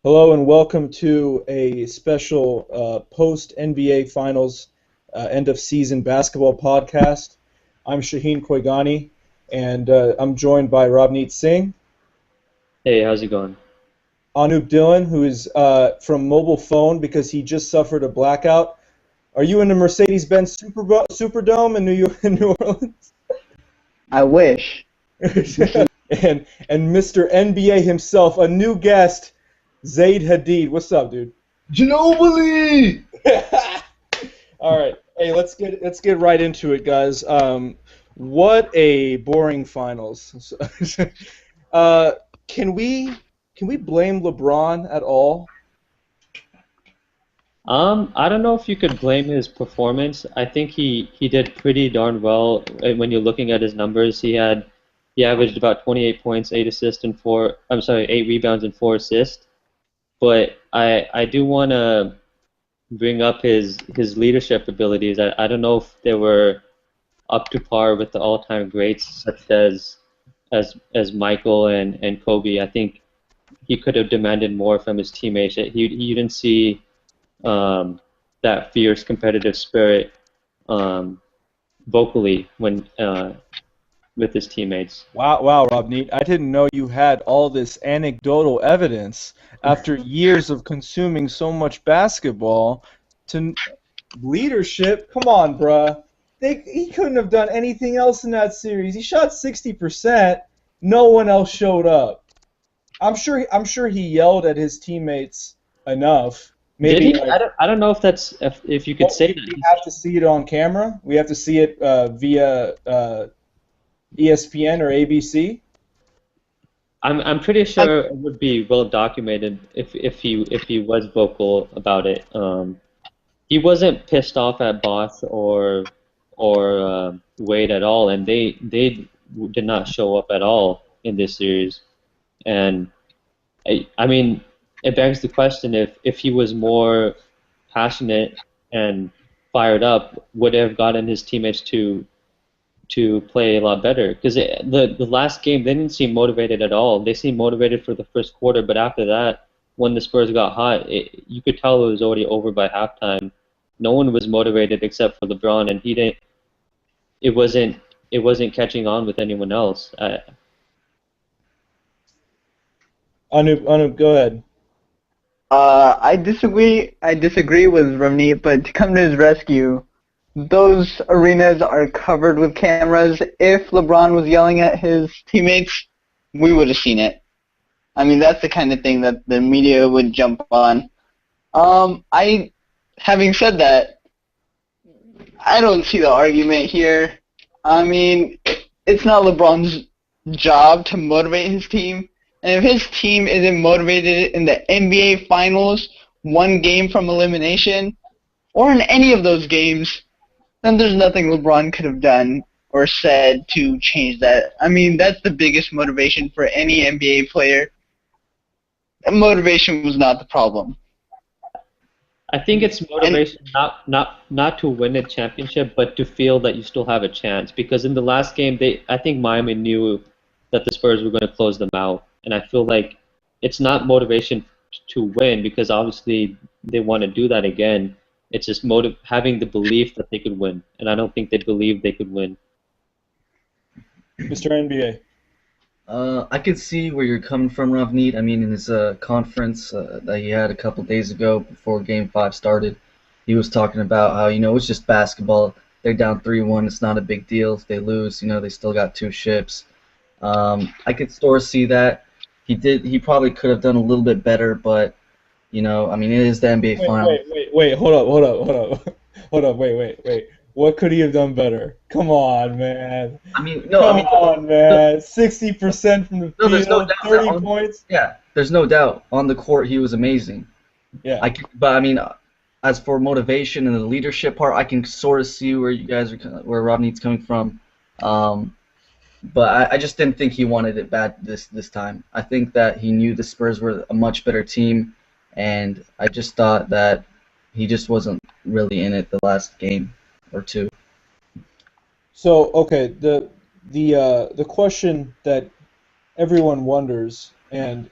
Hello and welcome to a special post-NBA Finals end-of-season basketball podcast. I'm Shaheen Koigani, and I'm joined by Ravneet Singh, Hey, how's it going? Anoop Dillon, who is from mobile phone because he just suffered a blackout. Are you in the Mercedes-Benz Superdome in New York, in New Orleans? I wish. And Mr. NBA himself, a new guest, Zaid Hadid. What's up, dude? Ginobili! All right. Hey, let's get right into it, guys. What a boring finals. uh, can we blame LeBron at all? I don't know if you could blame his performance. I think he did pretty darn well when you're looking at his numbers. He averaged about 28 points, 8 assists, and 8 rebounds and 4 assists. But I do want to bring up his leadership abilities. I don't know if they were up to par with the all-time greats such as Michael and Kobe. I think he could have demanded more from his teammates. You didn't see that fierce competitive spirit um, vocally when with his teammates. Wow, Robneet. I didn't know you had all this anecdotal evidence after years of consuming so much basketball to leadership. Come on, bruh. He couldn't have done anything else in that series. He shot 60%. No one else showed up. I'm sure he yelled at his teammates enough. Did Maybe he? I don't know if you could say we that. have to see it on camera. We have to see it via ESPN or ABC. I'm pretty sure it would be well documented if he was vocal about it. He wasn't pissed off at Boss or Wade at all, and they did not show up at all in this series. And I mean, it begs the question if he was more passionate and fired up, would it have gotten his teammates to play a lot better? Because the last game they didn't seem motivated at all. They seemed motivated for the first quarter, but after that, when the Spurs got hot, you could tell it was already over by halftime. No one was motivated except for LeBron, and he didn't. It wasn't it wasn't catching on with anyone else. Anup, go ahead. I disagree. I disagree with Ramneet, but to come to his rescue, those arenas are covered with cameras. If LeBron was yelling at his teammates, we would have seen it. I mean, that's the kind of thing that the media would jump on. Having said that, I don't see the argument here. I mean, it's not LeBron's job to motivate his team. And if his team isn't motivated in the NBA Finals, one game from elimination, or in any of those games, then there's nothing LeBron could have done or said to change that. I mean, that's the biggest motivation for any NBA player. And motivation was not the problem. I think it's motivation not to win a championship, but to feel that you still have a chance. Because in the last game, I think Miami knew that the Spurs were going to close them out, and I feel like it's not motivation to win because obviously they want to do that again. It's just having the belief that they could win, and I don't think they believed they could win. Mr. NBA. I could see where you're coming from, Ravneet. I mean, in his conference that he had a couple days ago before Game 5 started, he was talking about how, it's just basketball. They're down 3-1. It's not a big deal if they lose. They still got two ships. I could sort of see that. He probably could have done a little bit better, but, I mean, it is the NBA Finals. Wait, hold up, wait. What could he have done better? Come on, man. I mean, Come on, man. 60% from the No, there's no field, doubt 30 points. Yeah, there's no doubt. On the court, he was amazing. Yeah. But I mean, as for motivation and the leadership part, I can sort of see where where Rodney's coming from. But I just didn't think he wanted it bad this time. I think that he knew the Spurs were a much better team, and I just thought that he just wasn't really in it the last game or two. So, okay, the question that everyone wonders, and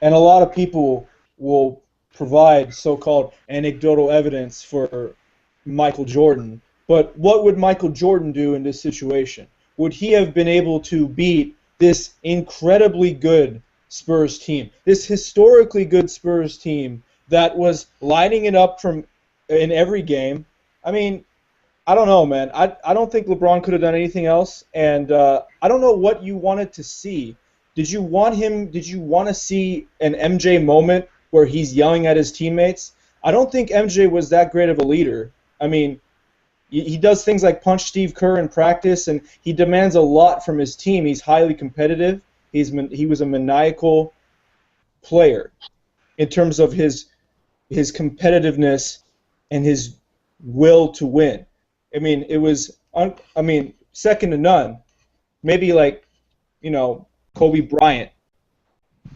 a lot of people will provide so-called anecdotal evidence for Michael Jordan. But what would Michael Jordan do in this situation? Would he have been able to beat this incredibly good Spurs team, this historically good Spurs team that was lining it up from in every game? I mean, I don't know, man. I don't think LeBron could have done anything else, and I don't know what you wanted to see. Did you want him? Did you want to see an MJ moment where he's yelling at his teammates? I don't think MJ was that great of a leader. I mean, he does things like punch Steve Kerr in practice, and he demands a lot from his team. He's highly competitive. He was a maniacal player in terms of his competitiveness and his will to win. I mean, it was second to none. Maybe like, Kobe Bryant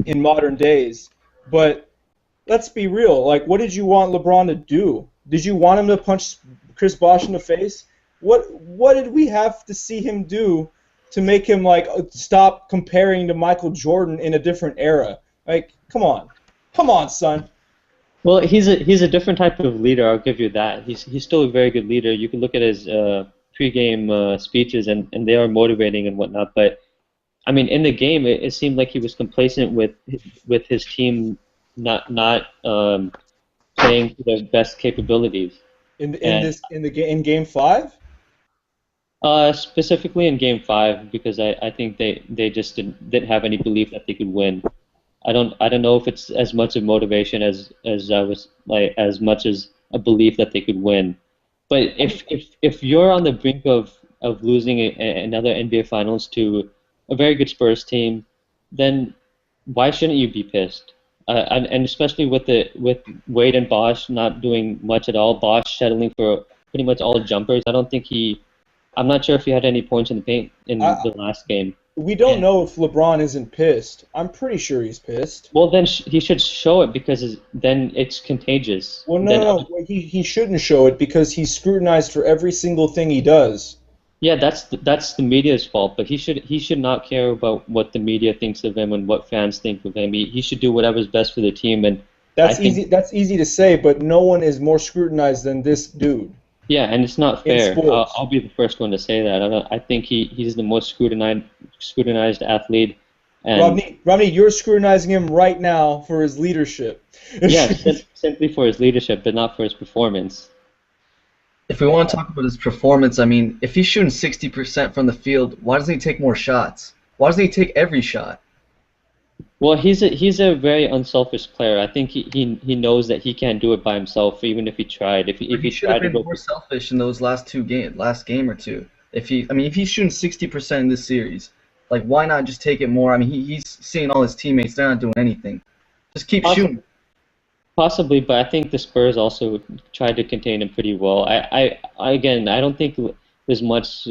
in modern days. But let's be real. Like, what did you want LeBron to do? Did you want him to punch Chris Bosh in the face? What did we have to see him do to make him stop comparing to Michael Jordan in a different era? Like, come on, son. Well, he's a different type of leader. I'll give you that. He's still a very good leader. You can look at his pregame speeches, and they are motivating and whatnot. But I mean, in the game, it seemed like he was complacent with his team not playing to their best capabilities. In Game 5? Specifically in Game 5, because I think they just didn't have any belief that they could win. I don't know if it's as much of motivation as much as a belief that they could win. But if you're on the brink of losing another NBA Finals to a very good Spurs team, then why shouldn't you be pissed? And especially with Wade and Bosh not doing much at all, Bosh settling for pretty much all jumpers. I'm not sure if he had any points in the paint in the last game. We don't know if LeBron isn't pissed. I'm pretty sure he's pissed. Well, then he should show it because then it's contagious. Well, no. He shouldn't show it because he's scrutinized for every single thing he does. Yeah, that's the media's fault, but he should not care about what the media thinks of him and what fans think of him. He should do whatever's best for the team, and that's easy to say, but no one is more scrutinized than this dude. Yeah, and it's not fair. I'll be the first one to say that. I think he's the most scrutinized athlete. And Romney, you're scrutinizing him right now for his leadership. Yeah, simply for his leadership, but not for his performance. If we want to talk about his performance, I mean, if he's shooting 60% from the field, why doesn't he take more shots? Why doesn't he take every shot? Well, he's a very unselfish player. I think he knows that he can't do it by himself, even if he tried. If he tried to go more selfish in those last game or two. If he's shooting 60% in this series, like why not just take it more? I mean, he's seeing all his teammates; they're not doing anything. Just keep shooting. Possibly, but I think the Spurs also tried to contain him pretty well. I don't think there's much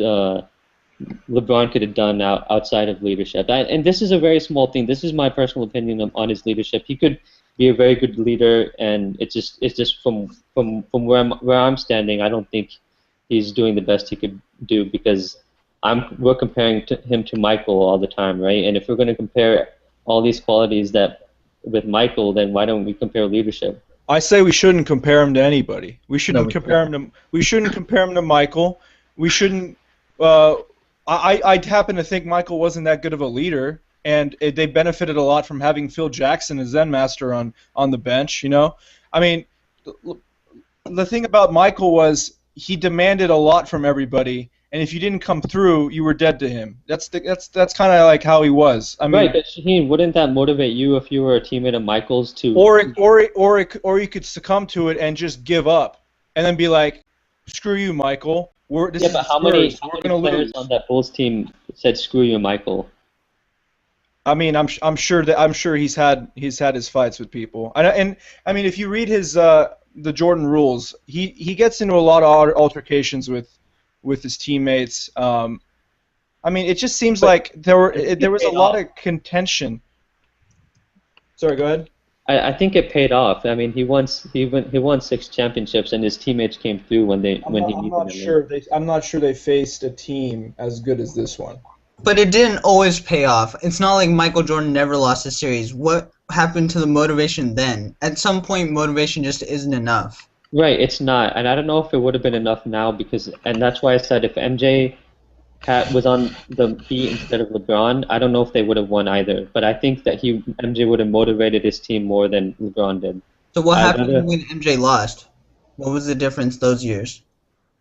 LeBron could have done outside of leadership. And this is a very small thing. This is my personal opinion on his leadership. He could be a very good leader, and it's just from where I'm standing, I don't think he's doing the best he could do because we're comparing him to Michael all the time, right? And if we're going to compare all these qualities with Michael, then why don't we compare leadership? I say we shouldn't compare him to anybody. We shouldn't compare him to Michael. We shouldn't. I happen to think Michael wasn't that good of a leader, and they benefited a lot from having Phil Jackson as Zen master on the bench. I mean, the thing about Michael was he demanded a lot from everybody. And if you didn't come through, you were dead to him. That's kind of like how he was. I mean, right, but Shaheen, wouldn't that motivate you if you were a teammate of Michael's to? Or you could succumb to it and just give up, and then be like, "Screw you, Michael. But how many players on that Bulls team said "Screw you, Michael"? I mean, I'm sure he's had his fights with people, and I mean, if you read his the Jordan rules, he gets into a lot of altercations with his teammates. I mean, it just seems like there was a lot of contention. Sorry, go ahead. I think it paid off. I mean, he won 6 championships, and his teammates came through when he needed them. I'm not sure they faced a team as good as this one. But it didn't always pay off. It's not like Michael Jordan never lost a series. happened to the motivation then? At some point, motivation just isn't enough. Right, it's not, and I don't know if it would have been enough now and that's why I said if MJ was on the Heat instead of LeBron, I don't know if they would have won either. But I think that MJ would have motivated his team more than LeBron did. So what I'd happened rather, when MJ lost? What was the difference those years?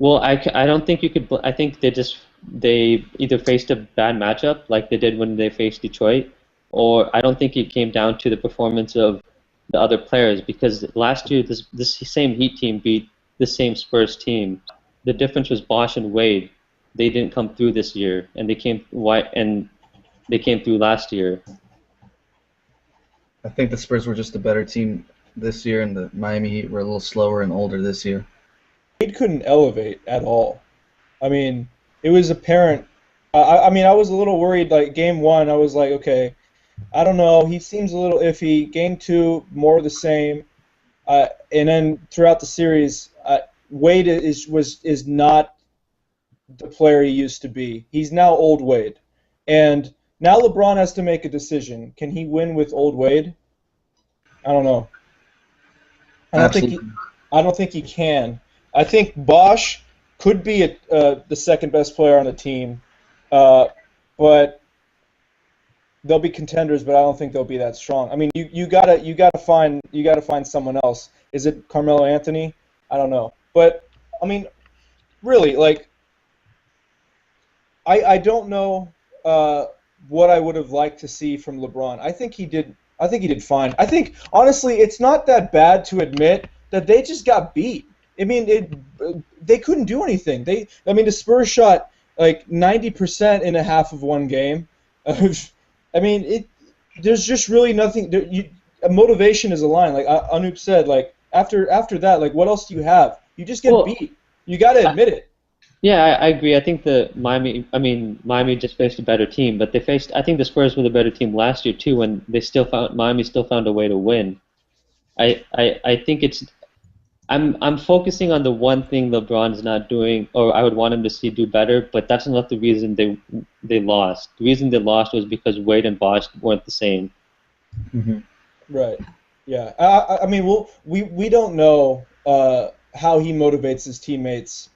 well, I don't think you could. I think they either faced a bad matchup like they did when they faced Detroit, or I don't think it came down to the performance of the other players because last year this same Heat team beat the same Spurs team. The difference was Bosh and Wade. They didn't come through this year, and they came through last year. I think the Spurs were just a better team this year, and the Miami Heat were a little slower and older this year. Wade couldn't elevate at all. I mean, it was apparent. I mean, I was a little worried. Like game one, I was like, okay, I don't know. He seems a little iffy. Game two, more of the same. And then throughout the series, Wade is not the player he used to be. He's now old Wade, and now LeBron has to make a decision. Can he win with old Wade? I don't know. I don't think he can. I think Bosh could be the second best player on the team, but they'll be contenders. But I don't think they'll be that strong. I mean, you gotta find someone else. Is it Carmelo Anthony? I don't know. But I mean, really, like, I don't know what I would have liked to see from LeBron. I think he did fine. I think honestly, it's not that bad to admit that they just got beat. I mean, they couldn't do anything. The Spurs shot like 90% in a half of one game. I mean, there's just really nothing. Motivation is a line. Like Anoop said, like after that, like what else do you have? You just get beat. You got to admit it. Yeah, I agree. I think Miami just faced a better team, but I think the Spurs were the better team last year too, when Miami still found a way to win. I think I'm focusing on the one thing LeBron's not doing, or I would want him to see do better, but that's not the reason they lost. The reason they lost was because Wade and Bosh weren't the same. Mm-hmm. Right. Yeah. I mean, we don't know how he motivates his teammates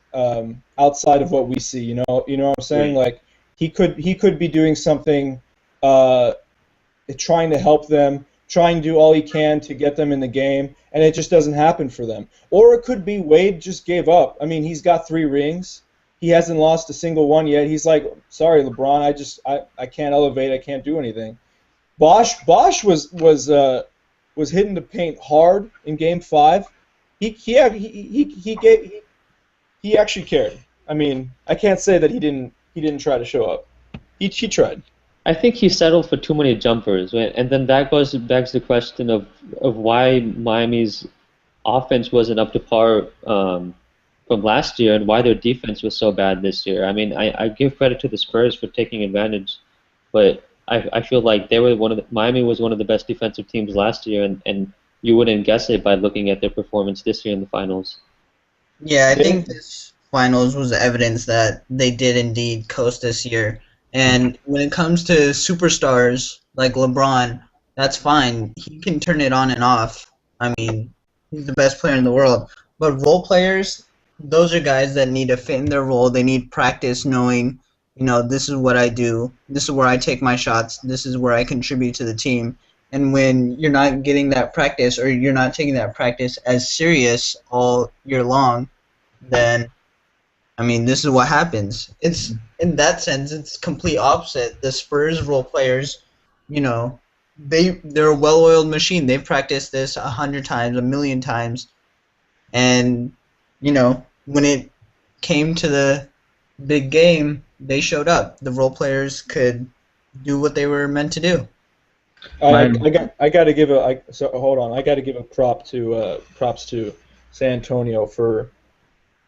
outside of what we see. You know what I'm saying? Right. Like he could be doing something, trying to help them, trying to do all he can to get them in the game, and it just doesn't happen for them. Or it could be Wade just gave up. I mean, he's got 3 rings. He hasn't lost a single one yet. He's like, sorry, LeBron, I can't elevate. I can't do anything. Bosh was hitting the paint hard in Game 5. He actually cared. I mean, I can't say that he didn't try to show up. He tried. I think he settled for too many jumpers, right? And then that begs the question of why Miami's offense wasn't up to par from last year, and why their defense was so bad this year. I mean, I give credit to the Spurs for taking advantage, but I feel like Miami was one of the best defensive teams last year, and you wouldn't guess it by looking at their performance this year in the finals. Yeah, I think this finals was evidence that they did indeed coast this year. And when it comes to superstars like LeBron, that's fine. He can turn it on and off. I mean, he's the best player in the world. But role players, those are guys that need to fit in their role. They need practice knowing, this is what I do. This is where I take my shots. This is where I contribute to the team. And when you're not getting that practice, or you're not taking that practice as serious all year long, then this is what happens. It's in that sense, it's complete opposite. The Spurs role players, they're a well-oiled machine. They've practiced this 100 times, 1,000,000 times, and when it came to the big game, they showed up. The role players could do what they were meant to do. I got to give a props to San Antonio for.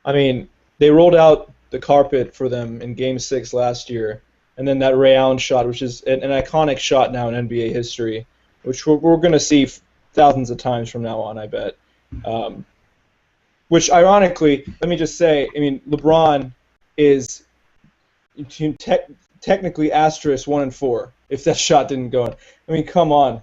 I mean, they rolled out the carpet for them in Game 6 last year, and then that Ray Allen shot, which is an iconic shot now in NBA history, which we're going to see thousands of times from now on, I bet. Which, ironically, let me just say, I mean, LeBron is technically *1 and 4 if that shot didn't go in. I mean, come on.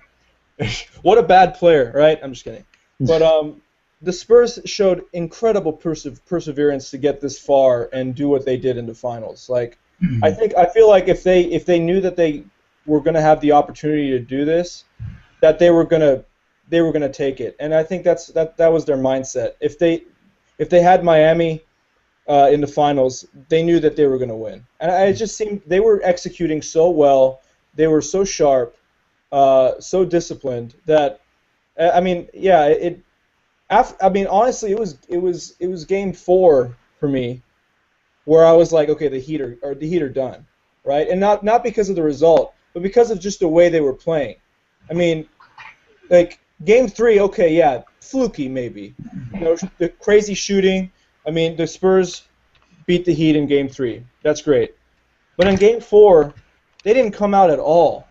What a bad player, right? I'm just kidding. But the Spurs showed incredible perseverance to get this far and do what they did in the finals. Like, I feel like if they knew that they were going to have the opportunity to do this, that they were gonna take it. And I think that was their mindset. If they had Miami in the finals, they knew that they were going to win. And it just seemed they were executing so well. They were so sharp, so disciplined that I mean, yeah, I mean, honestly, it was game 4 for me where I was like, okay, the Heat are done, right? And not because of the result, but because of just the way they were playing. I mean, like game 3, okay, yeah, fluky maybe, the crazy shooting. I mean, the Spurs beat the Heat in game 3. That's great, but in game 4, they didn't come out at all.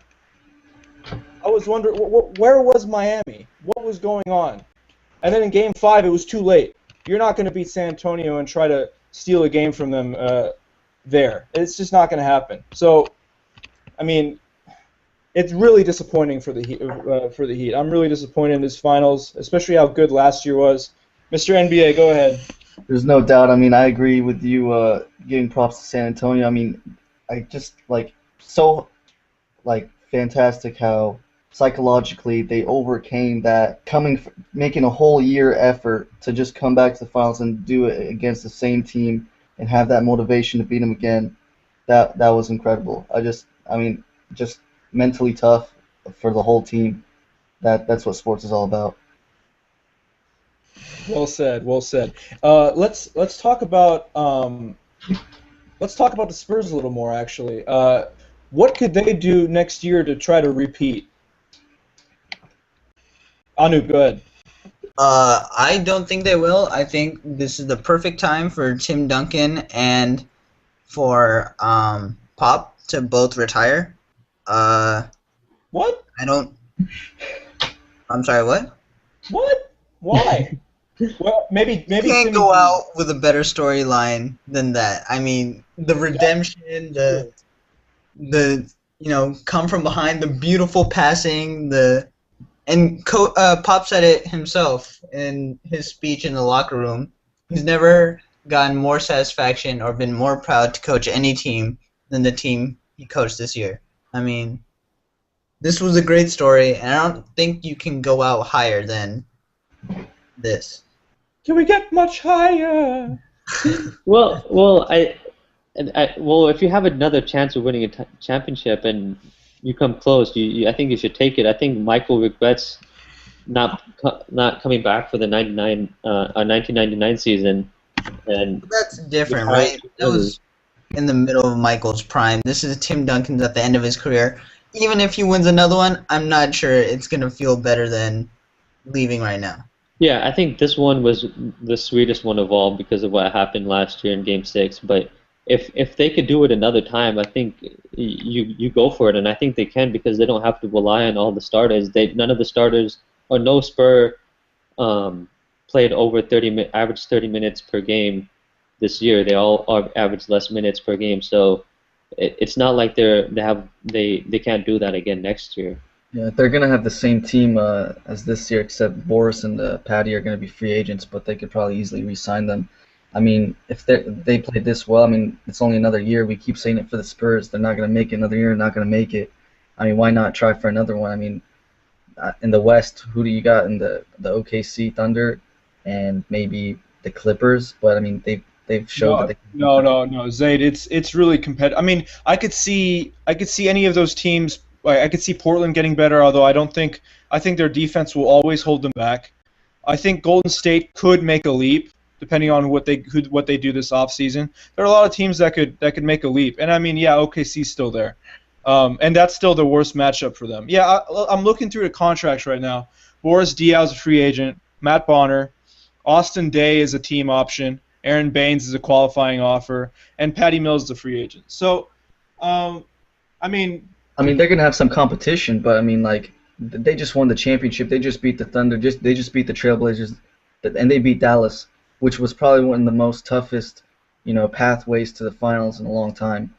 I was wondering where was Miami? What was going on? And then in game 5, it was too late. You're not going to beat San Antonio and try to steal a game from them there. It's just not going to happen. So, I mean, it's really disappointing for the Heat. I'm really disappointed in this finals, especially how good last year was. Mr. NBA, go ahead. There's no doubt. I mean, I agree with you giving props to San Antonio. I mean, I just fantastic how psychologically they overcame that making a whole year effort to just come back to the finals and do it against the same team and have that motivation to beat them again. That was incredible. I mean, just mentally tough for the whole team. That's what sports is all about. Well said. Well said. Let's talk about the Spurs a little more. Actually, what could they do next year to try to repeat? Anu, go ahead. I don't think they will. I think this is the perfect time for Tim Duncan and for Pop to both retire. What? I'm sorry. What? What? Why? Well, maybe Can't Timmy go out with a better storyline than that. I mean, the redemption, the come from behind, the beautiful passing, Pop said it himself in his speech in the locker room. He's never gotten more satisfaction or been more proud to coach any team than the team he coached this year. I mean, this was a great story, and I don't think you can go out higher than this. Can we get much higher? Well, if you have another chance of winning a championship and you come close, I think you should take it. I think Michael regrets not coming back for the 1999 season. And That's different, right? That was in the middle of Michael's prime. This is Tim Duncan's at the end of his career. Even if he wins another one, I'm not sure it's going to feel better than leaving right now. Yeah, I think this one was the sweetest one of all because of what happened last year in Game 6. But if they could do it another time, I think you go for it, and I think they can because they don't have to rely on all the starters. None of the starters or no Spur played over average 30 minutes per game this year. They all average less minutes per game, so it's not like they can't do that again next year. Yeah, they're gonna have the same team as this year, except Boris and Patty are gonna be free agents, but they could probably easily re-sign them. I mean, if they play this well, I mean, it's only another year. We keep saying it for the Spurs. They're not gonna make it another year. Not gonna make it. I mean, why not try for another one? I mean, in the West, who do you got in the OKC Thunder and maybe the Clippers? But I mean, they've showed that they can. No, Zayd. It's really competitive. I mean, I could see any of those teams. I could see Portland getting better, although I think their defense will always hold them back. I think Golden State could make a leap depending on what they do this offseason. There are a lot of teams that could make a leap, and I mean, yeah, OKC's still there, and that's still the worst matchup for them. Yeah, I'm looking through the contracts right now. Boris Diaw's a free agent. Matt Bonner, Austin Day is a team option. Aaron Baines is a qualifying offer, and Patty Mills is a free agent. So, I mean, they're gonna have some competition, but I mean, like, they just won the championship. They just beat the Thunder. They just beat the Trailblazers, and they beat Dallas, which was probably one of the most toughest, pathways to the finals in a long time.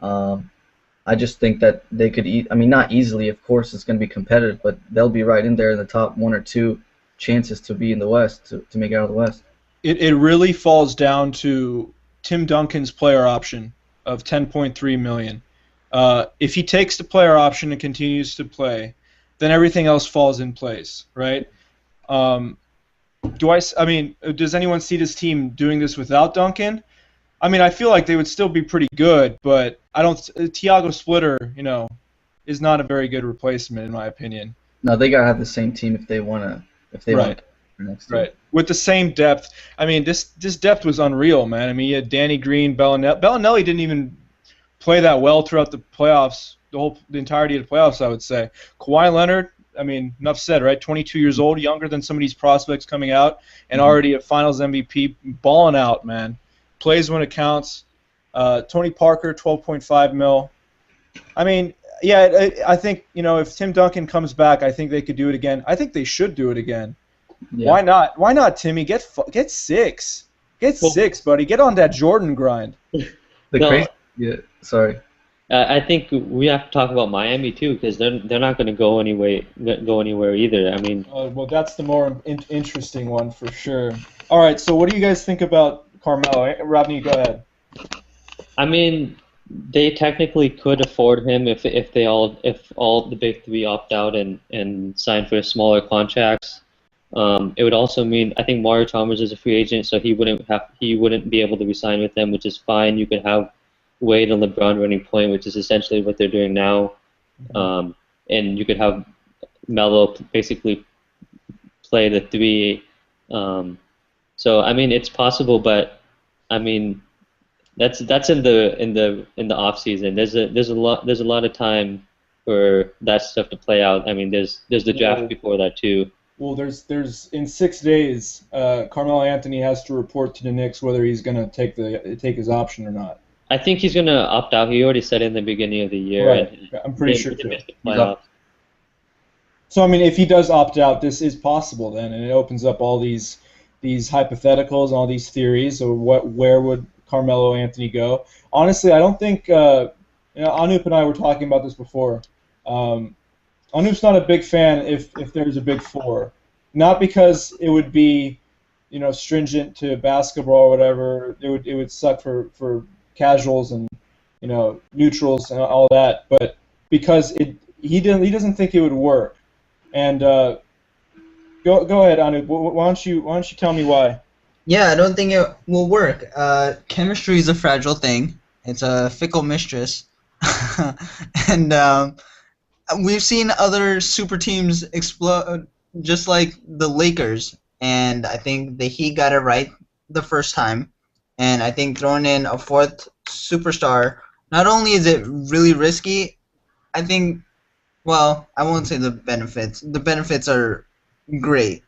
I I just think that they could I mean, not easily, of course, it's going to be competitive, but they'll be right in there in the top one or two chances to be in the West, to make it out of the West. It really falls down to Tim Duncan's player option of 10.3 million. If he takes the player option and continues to play, then everything else falls in place, right? I mean, does anyone see this team doing this without Duncan? I mean, I feel like they would still be pretty good, but I don't. Thiago Splitter, is not a very good replacement in my opinion. No, they gotta have the same team if they wanna. If they Right. want next year. Right. With the same depth. I mean, this depth was unreal, man. I mean, you had Danny Green, Bellinelli. Bellinelli didn't even play that well throughout the playoffs, the entirety of the playoffs, I would say. Kawhi Leonard, I mean, enough said, right? 22 years old, younger than some of these prospects coming out, and already a Finals MVP, balling out, man. Plays when it counts. Tony Parker, 12.5 mil. I mean, yeah, I think, if Tim Duncan comes back, I think they could do it again. I think they should do it again. Yeah. Why not? Why not, Timmy? Get 6. Get 6, buddy. Get on that Jordan grind. Yeah, sorry. I think we have to talk about Miami too, because they're not going to go anywhere either. I mean, Well, that's the more interesting one for sure. All right, so what do you guys think about Carmelo? Rodney, go ahead. I mean, they technically could afford him if all the big three opt out and sign for smaller contracts. It would also mean, I think Mario Chalmers is a free agent, so he wouldn't be able to resign with them, which is fine. You could have Wade and LeBron running point, which is essentially what they're doing now, and you could have Melo basically play the three. So I mean, it's possible, but I mean, that's in the off season. There's a lot of time for that stuff to play out. I mean, there's the draft before that too. Well, there's in 6 days, Carmelo Anthony has to report to the Knicks whether he's going to take his option or not. I think he's going to opt out. He already said it in the beginning of the year. Right. I'm pretty sure too. Playoffs. So I mean, if he does opt out, this is possible then, and it opens up all these hypotheticals, all these theories of where would Carmelo Anthony go. Honestly, I don't think Anoop and I were talking about this before. Anoop's not a big fan if there's a big four, not because it would be stringent to basketball or whatever. It would suck for casuals and neutrals and all that, but because he doesn't think it would work. And go ahead, Anoop. Why don't you tell me why? Yeah, I don't think it will work. Chemistry is a fragile thing. It's a fickle mistress. And we've seen other super teams explode, just like the Lakers. And I think the Heat got it right the first time. And I think throwing in a fourth superstar, not only is it really risky, I think, well, I won't say the benefits. The benefits are great.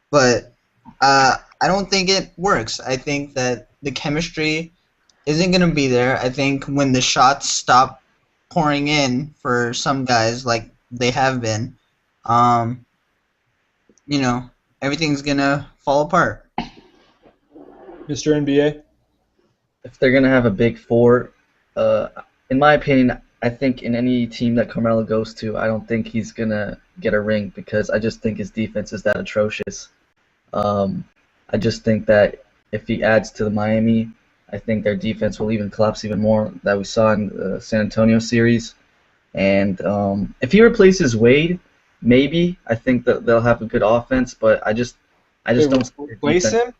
But I don't think it works. I think that the chemistry isn't going to be there. I think when the shots stop pouring in for some guys like they have been, everything's going to fall apart. Mr. NBA? If they're going to have a big four, in my opinion, I think in any team that Carmelo goes to, I don't think he's going to get a ring because I just think his defense is that atrocious. I just think that if he adds to the Miami, I think their defense will even collapse even more that we saw in the San Antonio series. And if he replaces Wade, maybe I think that they'll have a good offense, but I just don't replace him.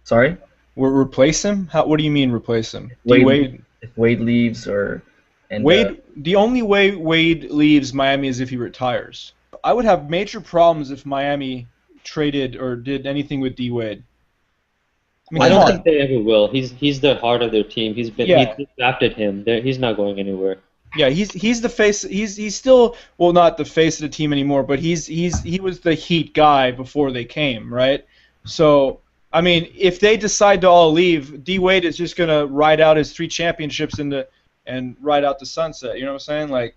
Sorry? Replace him? What do you mean replace him? If Wade leaves the only way Wade leaves Miami is if he retires. I would have major problems if Miami traded or did anything with D Wade. I don't think they ever will. He's the heart of their team. He drafted him. He's not going anywhere. Yeah, he's the face. He's still not the face of the team anymore, but he was the Heat guy before they came, right? So I mean, if they decide to all leave, D Wade is just gonna ride out his 3 championships and ride out the sunset. You know what I'm saying? Like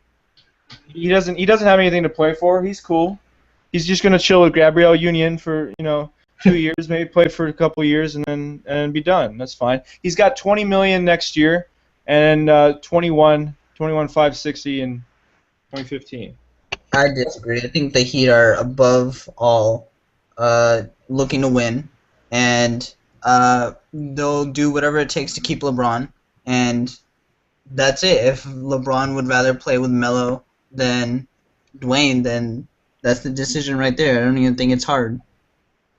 he doesn't have anything to play for. He's cool. He's just gonna chill with Gabrielle Union for 2 years, maybe play for a couple years, and then be done. That's fine. He's got $20 million next year and 21 21,560 in 2015. I disagree. I think the Heat are above all, looking to win, and they'll do whatever it takes to keep LeBron, and that's it. If LeBron would rather play with Melo than Dwayne, then that's the decision right there. I don't even think it's hard.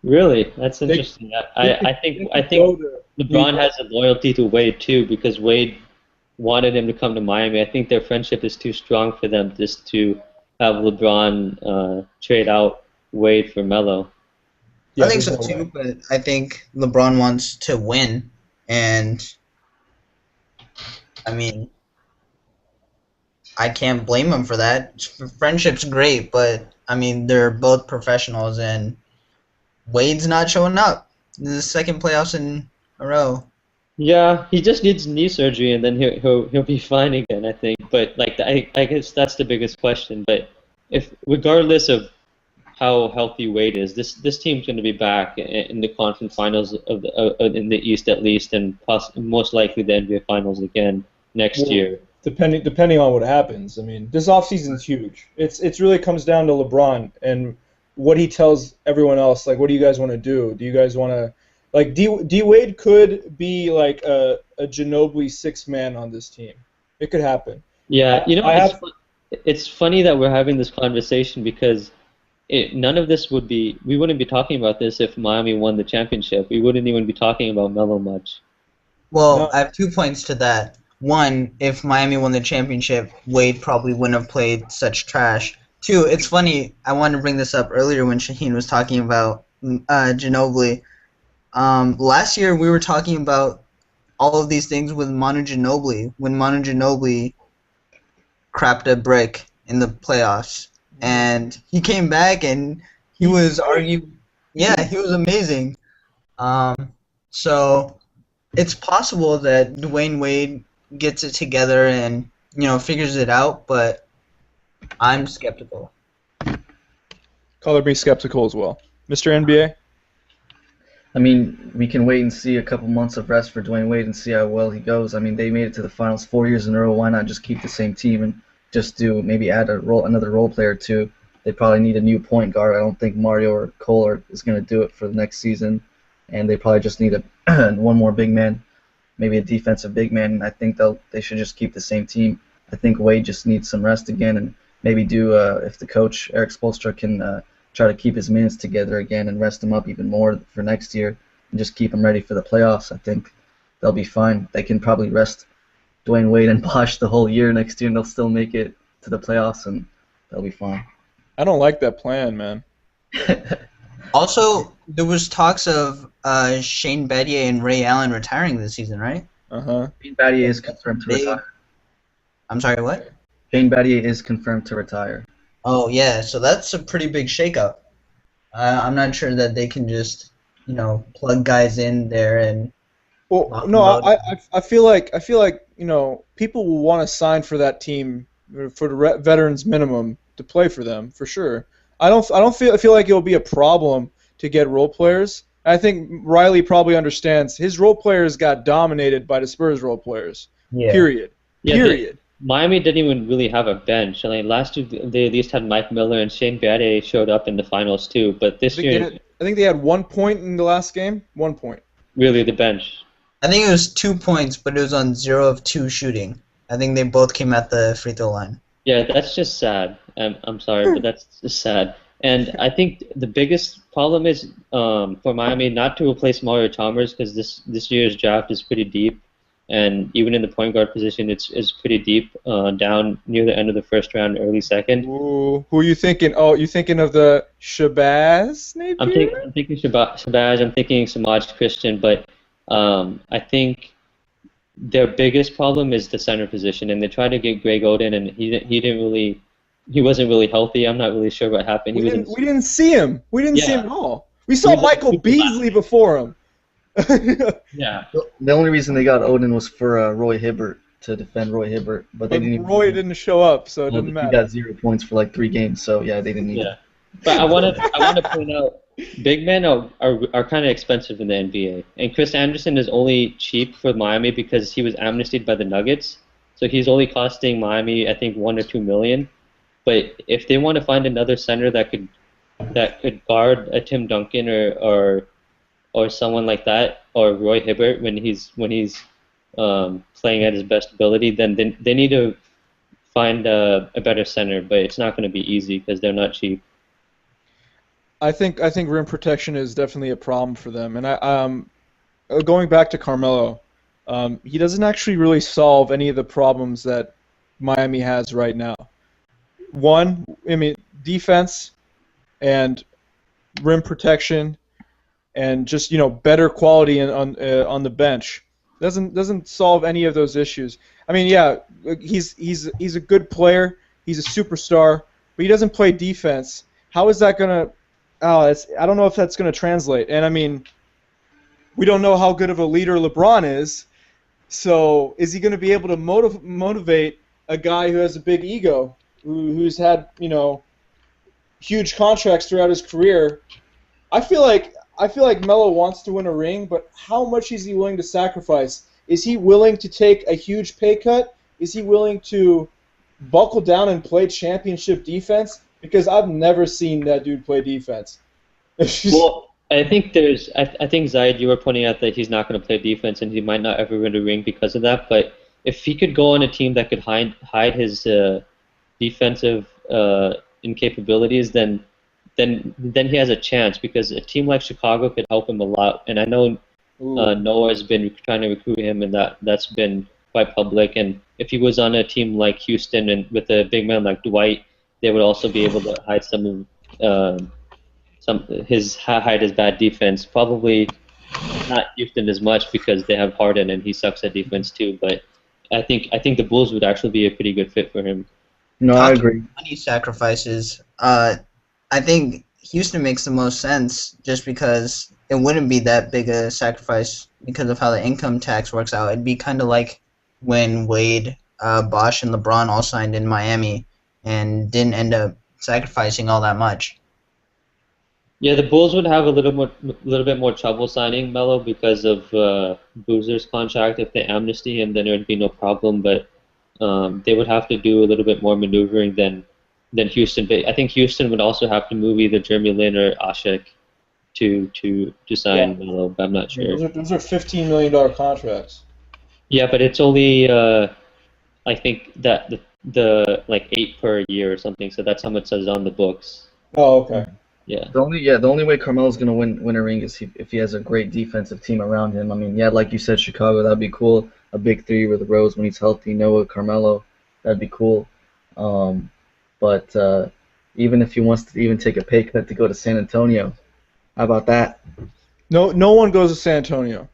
Really, that's interesting. I think LeBron has a loyalty to Wade too because Wade wanted him to come to Miami. I think their friendship is too strong for them just to have LeBron trade out Wade for Melo. I think so too, but I think LeBron wants to win, and I mean, I can't blame him for that. Friendship's great, but I mean, they're both professionals, and Wade's not showing up. This is the second playoffs in a row. Yeah, he just needs knee surgery and then he'll be fine again, I think. But like I guess that's the biggest question. But if regardless of how healthy Wade is, this team's going to be back in the conference finals in the East at least, and most likely the NBA finals again next year. Depending on what happens. I mean, this offseason's huge. It's really comes down to LeBron and what he tells everyone else. Like, what do you guys want to do? Do you guys want to like D Wade could be like a Ginobili sixth man on this team. It could happen. Yeah, it's funny that we're having this conversation because none of this would be. We wouldn't be talking about this if Miami won the championship. We wouldn't even be talking about Melo much. Well, No. I have 2 points to that. One, if Miami won the championship, Wade probably wouldn't have played such trash. Two, it's funny, I wanted to bring this up earlier when Shaheen was talking about Ginobili. Last year we were talking about all of these things with Manu Ginobili, when Manu Ginobili crapped a brick in the playoffs. And he came back and he was arguing. Yeah, he was amazing. So it's possible that Dwayne Wade gets it together and figures it out, but I'm skeptical. Color me skeptical as well, Mr. NBA. I mean, we can wait and see a couple months of rest for Dwayne Wade and see how well he goes. I mean, they made it to the finals 4 years in a row. Why not just keep the same team and just maybe add another role player or two? They probably need a new point guard. I don't think Mario or Cole is going to do it for the next season, and they probably just need one more big man, maybe a defensive big man. I think they should just keep the same team. I think Wade just needs some rest again, and maybe if the coach Eric Spoelstra can try to keep his minutes together again and rest him up even more for next year and just keep him ready for the playoffs. I think they'll be fine. They can probably rest Dwayne Wade and Bosh the whole year next year, and they'll still make it to the playoffs, and they'll be fine. I don't like that plan, man. Also, there was talks of Shane Battier and Ray Allen retiring this season, right? Shane Battier is confirmed to retire. I'm sorry, what? Shane Battier is confirmed to retire. Oh, yeah, so that's a pretty big shakeup. I'm not sure that they can just, plug guys in there and... Well, no, I feel like people will want to sign for that team for the veterans minimum to play for them for sure. I feel like it'll be a problem to get role players. I think Riley probably understands his role players got dominated by the Spurs role players. Yeah. Period. Miami didn't even really have a bench. I mean, last year they at least had Mike Miller and Shane Battier showed up in the finals too. But this year, I think they had 1 point in the last game. 1 point. Really, the bench. I think it was 2 points, but it was on 0 of 2 shooting. I think they both came at the free throw line. Yeah, that's just sad. I'm sorry, but that's just sad. And I think the biggest problem is for Miami not to replace Mario Chalmers because this year's draft is pretty deep. And even in the point guard position, it's pretty deep, down near the end of the first round, early second. Ooh, who are you thinking? Oh, you thinking of the Shabazz Napier? I'm thinking Shabazz. I'm thinking Samaj Christian, but I think their biggest problem is the center position, and they tried to get Greg Oden, and he wasn't really healthy. I'm not really sure what happened. We didn't see him. We didn't see him at all. We saw Michael Beasley before him. Yeah. The only reason they got Oden was for Roy Hibbert to defend Roy Hibbert, but they didn't. Roy didn't show up, so it didn't matter. He got 0 points for like 3 games, so yeah, they didn't need. Yeah, but I want to point out, big men are kind of expensive in the NBA, and Chris Anderson is only cheap for Miami because he was amnestied by the Nuggets, so he's only costing Miami, I think, $1 or $2 million. But if they want to find another center that could guard a Tim Duncan or someone like that, or Roy Hibbert when he's playing at his best ability, then they need to find a better center. But it's not going to be easy because they're not cheap. I think rim protection is definitely a problem for them. And going back to Carmelo, he doesn't actually really solve any of the problems that Miami has right now. One, I mean, defense and rim protection, and just better quality on the bench doesn't solve any of those issues. I mean, yeah, he's a good player, he's a superstar, but he doesn't play defense. How is that gonna? I don't know if that's gonna translate. And I mean, we don't know how good of a leader LeBron is. So is he gonna be able to motivate a guy who has a big ego, who's had huge contracts throughout his career? I feel like Melo wants to win a ring, but how much is he willing to sacrifice? Is he willing to take a huge pay cut? Is he willing to buckle down and play championship defense? Because I've never seen that dude play defense. Well, I think Zaid, you were pointing out that he's not going to play defense and he might not ever win a ring because of that. But if he could go on a team that could hide his defensive incapabilities, then he has a chance, because a team like Chicago could help him a lot. And I know Noah has been trying to recruit him, and that's been quite public. And if he was on a team like Houston and with a big man like Dwight, they would also be able to hide hide his bad defense. Probably not Houston as much because they have Harden and he sucks at defense too. But I think the Bulls would actually be a pretty good fit for him. No, I agree. Money sacrifices. I think Houston makes the most sense just because it wouldn't be that big a sacrifice because of how the income tax works out. It'd be kind of like when Wade, Bosh, and LeBron all signed in Miami and didn't end up sacrificing all that much. Yeah, the Bulls would have a little bit more trouble signing Melo because of Boozer's contract. If they amnesty him, then there would be no problem. But they would have to do a little bit more maneuvering than Houston. But I think Houston would also have to move either Jeremy Lin or Ashik to sign Melo. But I'm not sure. Those are $15 million contracts. Yeah, but it's only I think that the like 8 per year or something. So that's how much is on the books. Oh, okay. Yeah. The only way Carmelo's gonna win a ring is if he has a great defensive team around him. I mean, yeah, like you said, Chicago, that'd be cool. A big three with Rose when he's healthy, Noah, Carmelo, that'd be cool. But even if he wants to even take a pay cut to go to San Antonio, how about that? No one goes to San Antonio.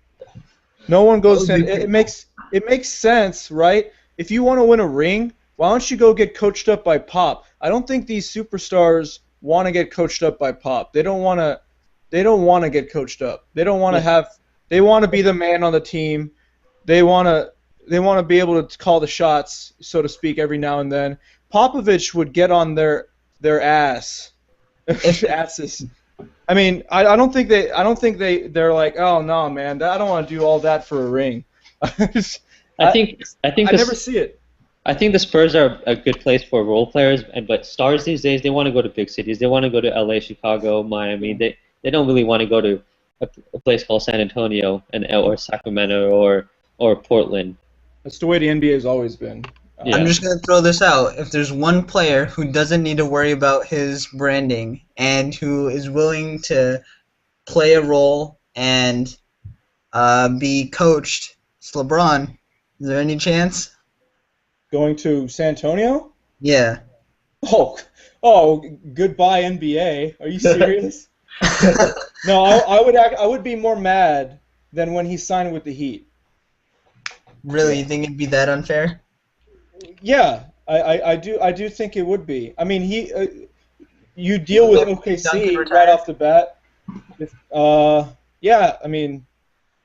No one goes to San. It makes sense, right? If you want to win a ring, why don't you go get coached up by Pop? I don't think these superstars want to get coached up by Pop. They don't want to get coached up. They don't want to have. They want to be the man on the team. They want to be able to call the shots, so to speak, every now and then. Popovich would get on their asses. I mean, I don't think they're like, oh no, man, I don't want to do all that for a ring. I never see it. I think the Spurs are a good place for role players, but stars these days, they want to go to big cities. They want to go to LA, Chicago, Miami. They don't really want to go to a place called San Antonio or Sacramento or Portland. That's the way the NBA has always been. Yeah. I'm just going to throw this out. If there's one player who doesn't need to worry about his branding and who is willing to play a role and be coached, it's LeBron. Is there any chance? Going to San Antonio? Yeah. Oh, goodbye NBA. Are you serious? No, I would be more mad than when he signed with the Heat. Really, you think it'd be that unfair? Yeah, I do think it would be. I mean, you deal with OKC right off the bat. Yeah, I mean,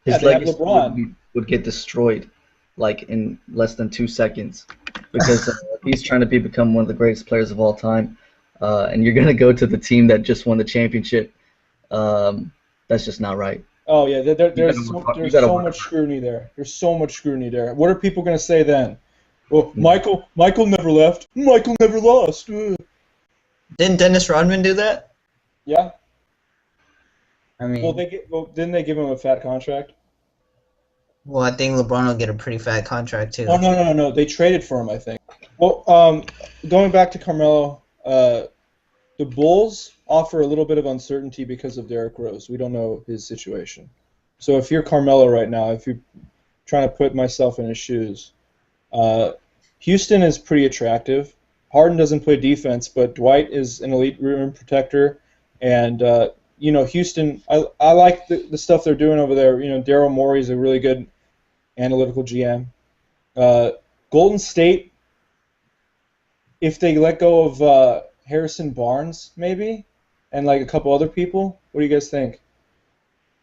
His they have legacy LeBron. would get destroyed, like in less than 2 seconds, because he's trying to become one of the greatest players of all time, and you're gonna go to the team that just won the championship. That's just not right. Oh yeah, there's so much scrutiny there. There's so much scrutiny there. What are people gonna say then? Well, Michael never left. Michael never lost. Didn't Dennis Rodman do that? Yeah. I mean, Didn't they give him a fat contract? well, I think LeBron will get a pretty fat contract too. Oh no. They traded for him, I think. Well, going back to Carmelo, the Bulls offer a little bit of uncertainty because of Derrick Rose. We don't know his situation. So if you're Carmelo right now, if you're trying to put myself in his shoes, Houston is pretty attractive. Harden doesn't play defense, but Dwight is an elite rim protector, and Houston. I like the stuff they're doing over there. Daryl Morey is a really good analytical GM. Golden State, if they let go of Harrison Barnes, maybe, and like a couple other people, what do you guys think?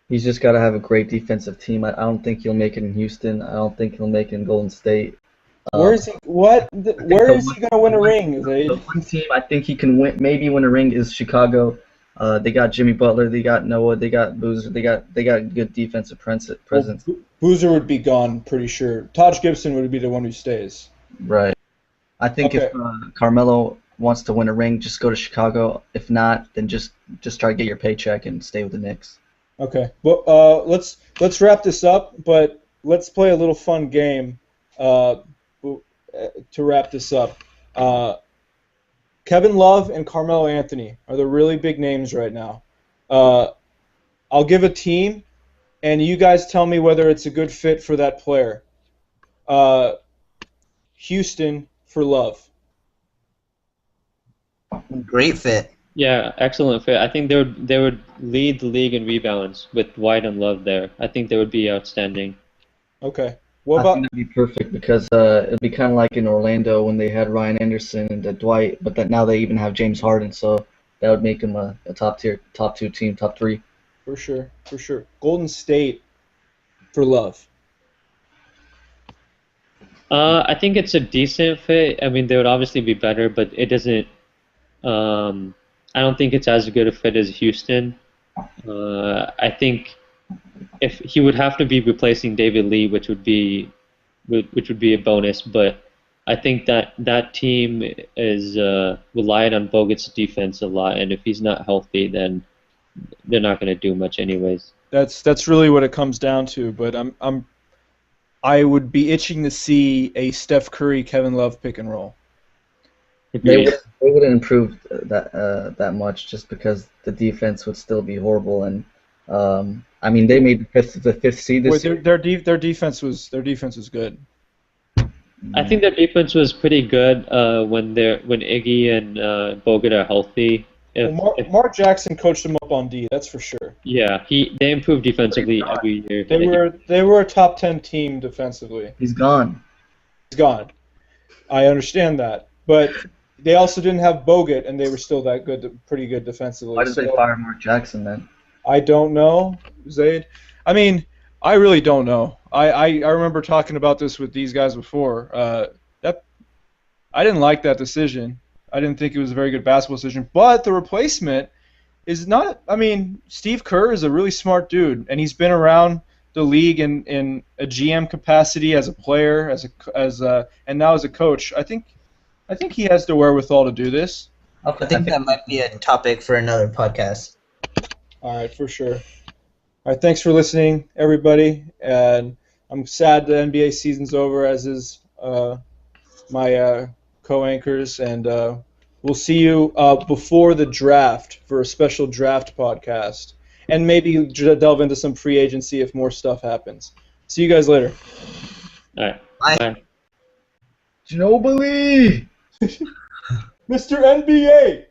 He's just got to have a great defensive team. I don't think he'll make it in Houston. I don't think he'll make it in Golden State. Where is he? Where is he going to win a ring? The one team I think he can maybe win a ring is Chicago. They got Jimmy Butler, they got Noah, they got Boozer, they got good defensive presence. Well, Boozer would be gone, pretty sure. Taj Gibson would be the one who stays. Right. I think if Carmelo wants to win a ring, just go to Chicago. If not, then just try to get your paycheck and stay with the Knicks. Okay. Well, let's wrap this up, but let's play a little fun game to wrap this up. Kevin Love and Carmelo Anthony are the really big names right now. I'll give a team, and you guys tell me whether it's a good fit for that player. Houston for Love. Great fit. Yeah, excellent fit. I think they would lead the league in rebounds with Dwight and Love there. I think they would be outstanding. Okay. I think that'd be perfect because it'd be kind of like in Orlando when they had Ryan Anderson and Dwight, but that now they even have James Harden, so that would make him a top 2 team, top 3. For sure. Golden State for Love. I think it's a decent fit. I mean, they would obviously be better, but it doesn't. I don't think it's as good a fit as Houston. I think if he would have to be replacing David Lee, which would be a bonus, but I think that team is relied on Bogut's defense a lot, and if he's not healthy, then they're not going to do much anyways. That's really what it comes down to. But I would be itching to see a Steph Curry Kevin Love pick and roll. They wouldn't improve that much just because the defense would still be horrible, and I mean they made the fifth seed this year. Their defense was good. I think their defense was pretty good when Iggy and Bogut are healthy. Mark Jackson coached them up on D, that's for sure. Yeah, they improved defensively every year. They were a top 10 team defensively. He's gone. I understand that, but they also didn't have Bogut, and they were still that good, pretty good defensively. Why did they fire Mark Jackson then? I don't know, Zaid. I mean, I really don't know. I remember talking about this with these guys before. I didn't like that decision. I didn't think it was a very good basketball decision. But the replacement is not. I mean, Steve Kerr is a really smart dude, and he's been around the league in a GM capacity, as a player, and now as a coach. I think he has the wherewithal to do this. I think that might be a topic for another podcast. All right, for sure. All right, thanks for listening, everybody. And I'm sad the NBA season's over, as is my co-anchors. And we'll see you before the draft for a special draft podcast. And maybe delve into some free agency if more stuff happens. See you guys later. All right. Bye. Ginobili! Mr. NBA!